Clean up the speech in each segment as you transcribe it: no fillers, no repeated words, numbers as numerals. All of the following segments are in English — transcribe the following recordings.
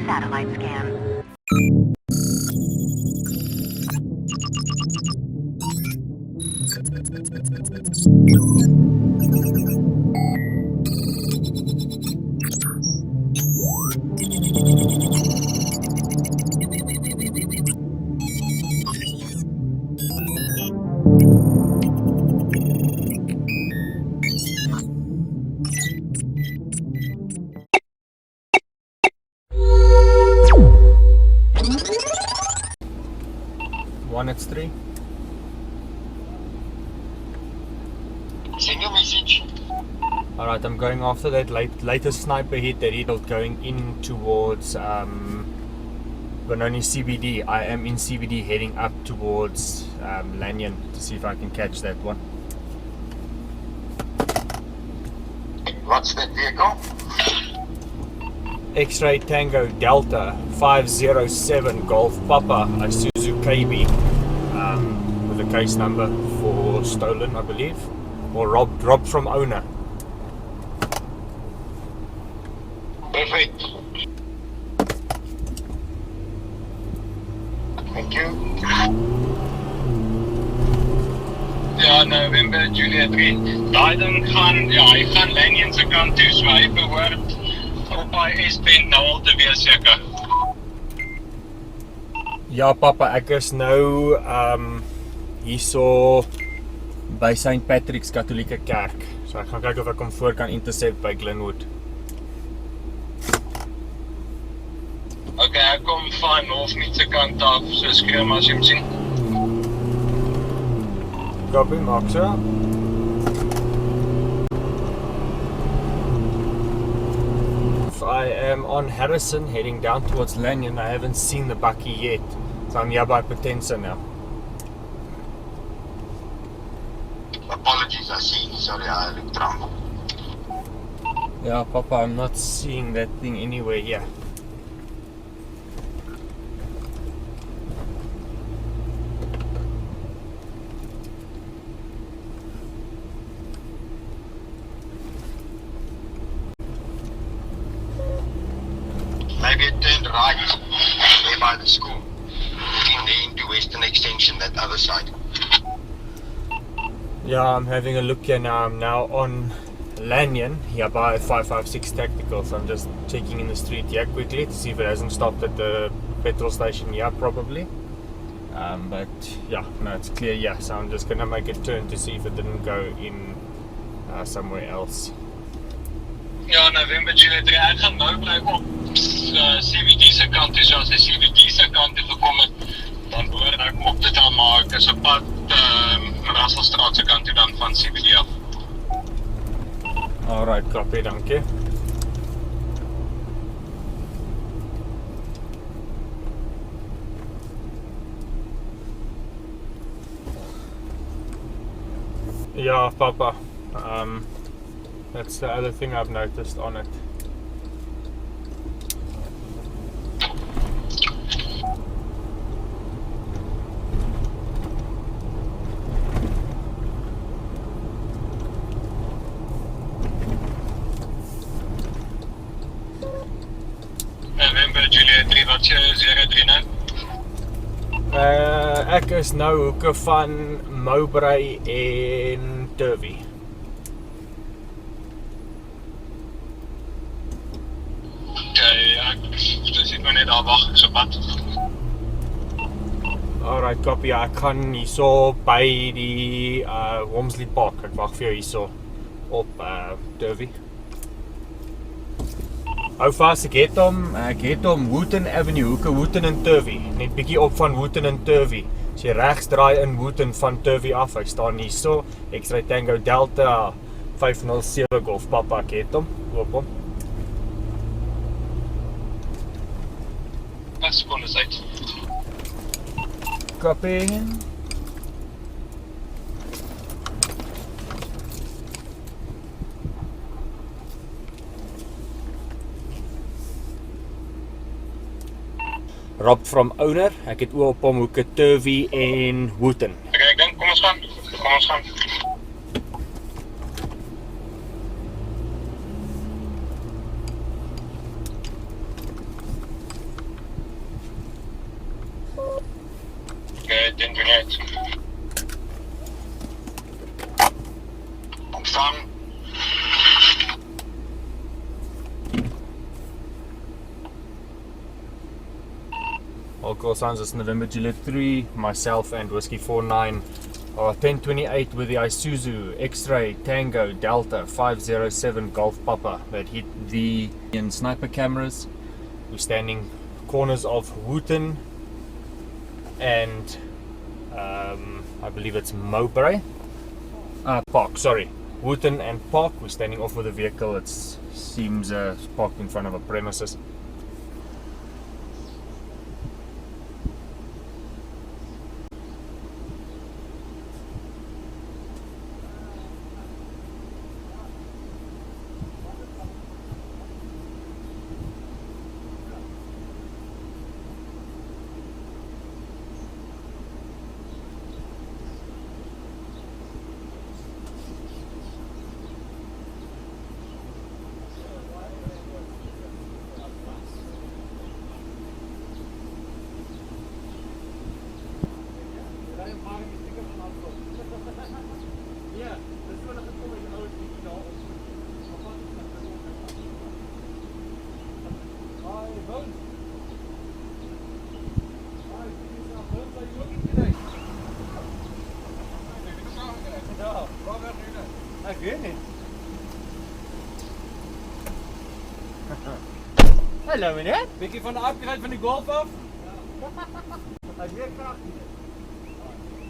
satellite scan. It's 3. Send your message. Alright, I'm going after that latest sniper hit that he was going in towards Benoni CBD. I am in CBD heading up towards Lanyon to see if I can catch that one. What's that vehicle? X-Ray Tango Delta 507 Golf Papa Isuzu KB with a case number for stolen, I believe, or robbed from owner. Perfect. Thank you. Ja, November, Juliet 3. Daai ding gaan, ja, hy gaan Lanyon se kant toe, so hy behoort op hy S-band nou al te wees seker. Ja, papa, ek is nou hierso by St. Patrick's Katholieke Kerk. So ek gaan kyk of ek hom voor kan intercept by Glenwood. Okay, ek kom van Northmead se kant af, so skreeu maar as jy hom sien. Copy, maak so. I am on Harrison heading down towards Lanyon. I haven't seen the bucky yet, so I'm here by Potenza now. Apologies, I see. Sorry, I looked wrong. Yeah, Papa, I'm not seeing that thing anywhere here. Maybe it turned right there by the school. Heading there into Western Extension, that other side. Yeah, I'm having a look here now. I'm now on Lanyon here by 556 Tactical. So I'm just checking in the street here quickly to see if it hasn't stopped at the petrol station here, probably. But yeah, no, it's clear here. So I'm just gonna make a turn to see if it didn't go in somewhere else. Ja, November, Juliet 3. Ek gaan nou bly op CBD se kant toe. So as hy CBD se kant toe gekom het, dan behoort ek op te tel, maar ek is op pad Rasselstraat se kant toe dan van CBD af. Alright, copy, dankie. Yeah, Papa. That's the other thing I've noticed on it. November, Juliet 3, wat jy 03 nou? Ek is nou hoeke van Mowbray en Turvey. Ek sit maar net daar wag, ek so pad. Alright, copy. Ek kan hierso by die Wormsley Park. Ek wag vir jou hierso op Turvey. Hou vas, ek het hom Wooten Avenue, hoeke Wooten en Turvey. Net bietjie op van Wooten en Turvey. As jy regs draai in Wooten van Turvey af, hy staan hierso. X-Ray Tango Delta 507 Golf Papa, ek het hom. Loop hom. Secondes uit. Copy. Rob from owner. Ek het oor op hom hoeke Turvey en Wooten. Okay, ek dink kom ons gaan. Kom ons gaan. All call signs is November Juliet 3. Myself and Whiskey 49 are 1028 with the Isuzu X-Ray Tango Delta 507 Golf Papa that hit the sniper cameras. We're standing corners of Wooten and I believe it's Mowbray. Park, sorry. Wooten and Park. We're standing off with a vehicle. It seems parked in front of a premises. Hallo meneer. Beetje van de afgeleid van de golf af? Hij is weer krachtig.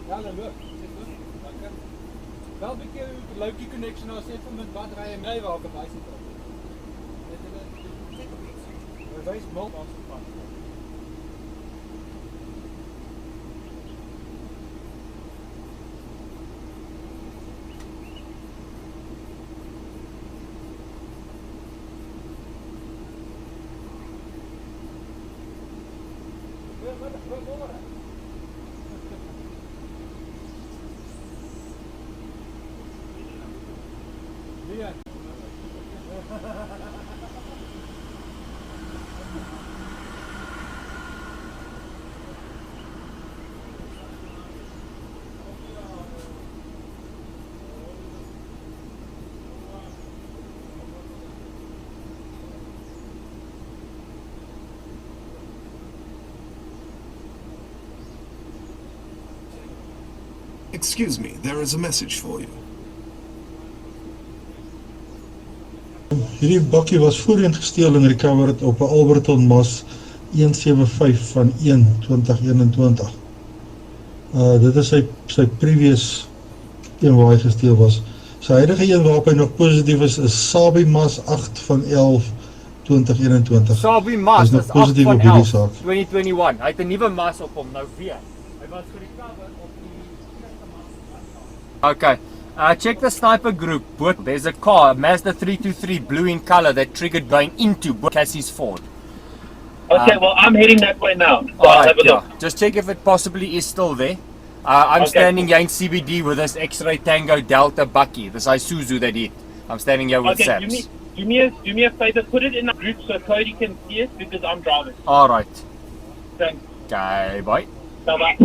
Ja, dat lukt. Wel een beetje een leuke connection als even met batterij en rijwagen bij zitten. Wees mal als het past. Excuse me, there is a message for you. Hierdie bakkie was voorheen gesteel en recovered op 'n Alberton Mas 175 van 2021. Dit is sy previous een waar hy gesteel was. Sy huidige een waarop hy nog positief is Sabie Mas 8 van 11 2021. Sabie Mas is nog is 8 positief van op hierdie 11 saak. 2021. Hy het 'n nuwe mas op hom nou weer. Hy was gerecover op die eerste mas. Okay. Check the sniper group. There's a car, a Mazda 323 blue in color that triggered going into Cassie's Ford. Okay, well, I'm heading that way now. So I'll Alright, have a look. yeah. Just check if it possibly is still there. I'm Okay. standing here in CBD with this X-Ray Tango Delta Bucky, this Isuzu that hit. I'm standing here with Okay, Sabs. do me a favor, put it in a group so Cody can see it because I'm driving. Alright. Thanks. Okay, bye. Bye-bye.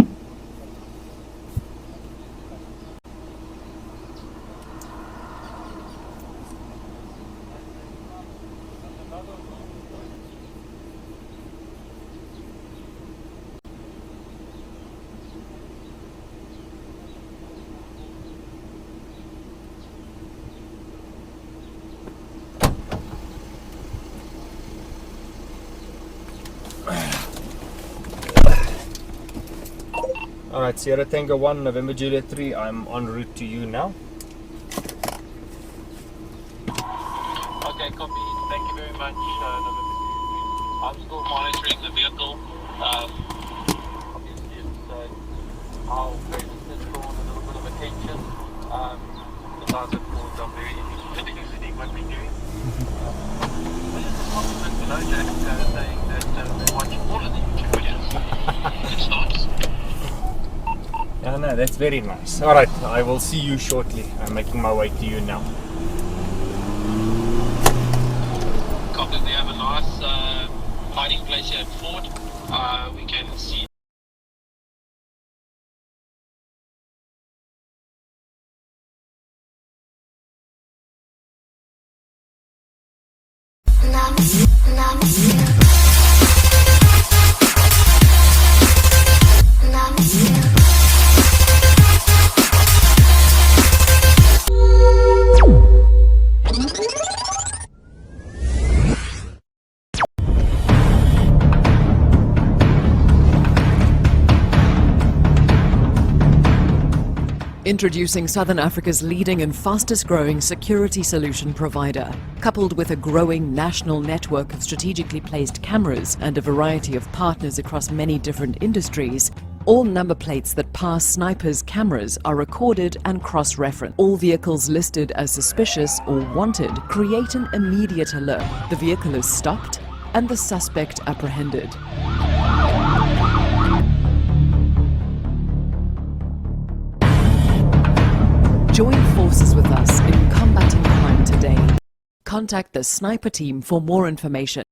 Alright, Sierra Tango 1, November Juliet 3, I'm en route to you now. Okay, copy. Thank you very much. I'm still monitoring the vehicle. Obviously, it's our presence is caused a little bit of attention. The guys at Ford are very interested in seeing what we're doing. What is the compliment to NoJack saying that they watch all of the YouTube videos? It's nice. Yeah, no, that's very nice. Alright, I will see you shortly. I'm making my way to you now. Copy. We have a nice hiding place here at Ford. We can see. Introducing Southern Africa's leading and fastest growing security solution provider. Coupled with a growing national network of strategically placed cameras and a variety of partners across many different industries, all number plates that pass snipers' cameras are recorded and cross-referenced. All vehicles listed as suspicious or wanted create an immediate alert. The vehicle is stopped and the suspect apprehended. Join forces with us in combating crime today. Contact the SNIPR team for more information.